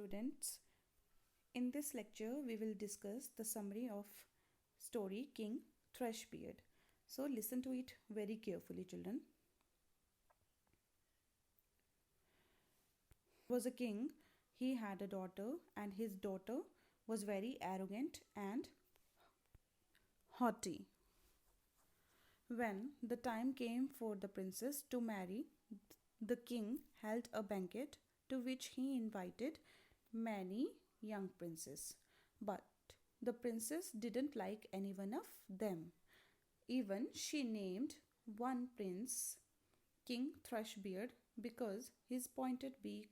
students. In this lecture, we will discuss the summary of story King Thrushbeard. So listen to it very carefully, children. Was a king. He had a daughter, and his daughter was very arrogant and haughty. When the time came for the princess to marry, the king held a banquet to which he invited many young princes. But the princess didn't like any one of them. Even she named one prince King Thrushbeard because his pointed beard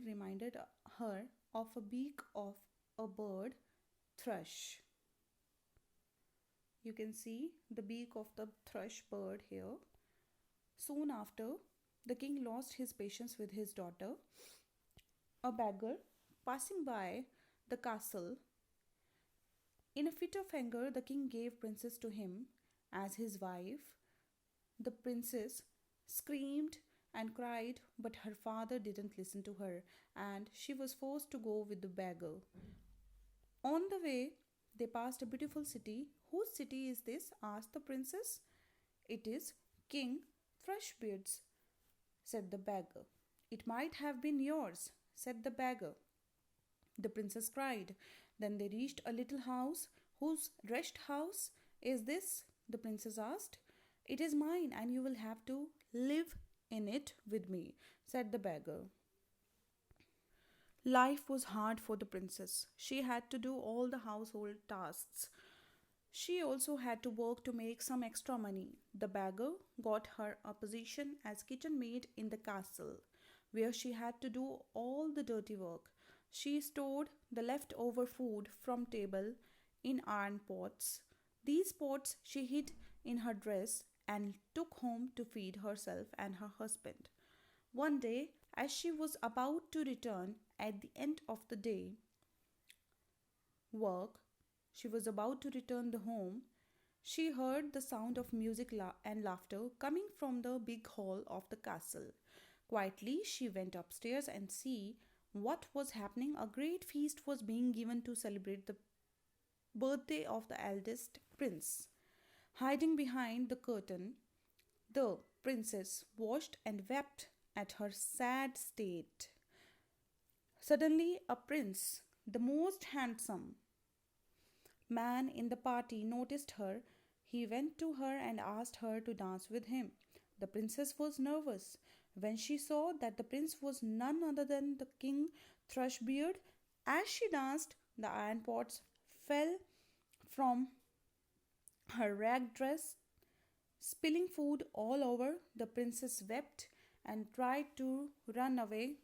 reminded her of a beak of a bird thrush. You can see the beak of the thrush bird here. Soon after, the king lost his patience with his daughter. A beggar passing by the castle, in a fit of anger, the king gave princess to him as his wife. The princess screamed and cried, but her father didn't listen to her, and she was forced to go with the beggar. On the way, they passed a beautiful city. Whose city is this? Asked the princess. It is King Thrushbeard's, said the beggar. It might have been yours, said the beggar. The princess cried. Then they reached a little house. Whose rest house is this? The princess asked. It is mine, and you will have to live in it with me, said the beggar. Life was hard for the princess. She had to do all the household tasks. She also had to work to make some extra money. The beggar got her a position as kitchen maid in the castle, where she had to do all the dirty work. She stored the leftover food from table in iron pots. These pots she hid in her dress and took home to feed herself and her husband. One day, as she was about to return at the end of the day work, she was about to return the home. She heard the sound of music and laughter coming from the big hall of the castle. Quietly, she went upstairs and see what was happening. A great feast was being given to celebrate the birthday of the eldest prince. Hiding behind the curtain, the princess watched and wept at her sad state. Suddenly, a prince, the most handsome man in the party, noticed her. He went to her and asked her to dance with him. The princess was nervous when she saw that the prince was none other than the King Thrushbeard. As she danced, the iron pots fell from her rag dress, spilling food all over. The princess wept and tried to run away.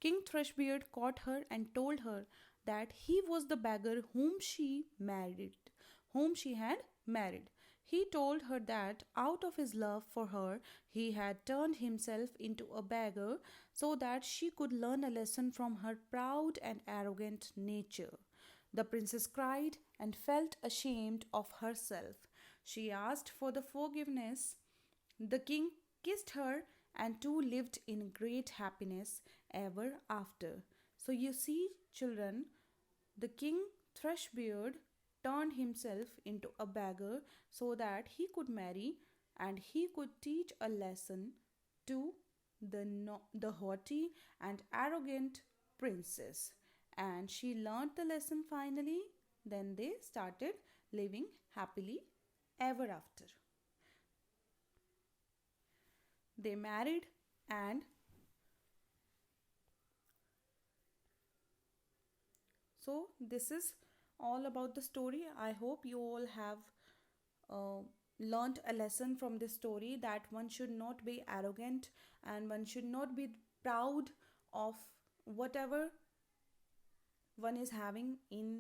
King Thrushbeard caught her and told her that he was the beggar whom she had married. He told her that out of his love for her, he had turned himself into a beggar so that she could learn a lesson from her proud and arrogant nature. The princess cried and felt ashamed of herself. She asked for the forgiveness. The king kissed her, and two lived in great happiness ever after. So you see, children, the King Thrushbeard turned himself into a beggar so that he could marry and he could teach a lesson to the haughty and arrogant princess. And she learned the lesson finally. Then they started living happily ever after. They married, and so this is all about the story. I hope you all have uh, learned a lesson from this story, that one should not be arrogant and one should not be proud of whatever one is having in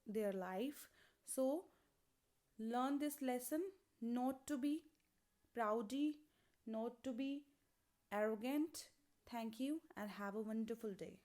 their life. So learn this lesson, not to be proudy, not to be arrogant. Thank you and have a wonderful day.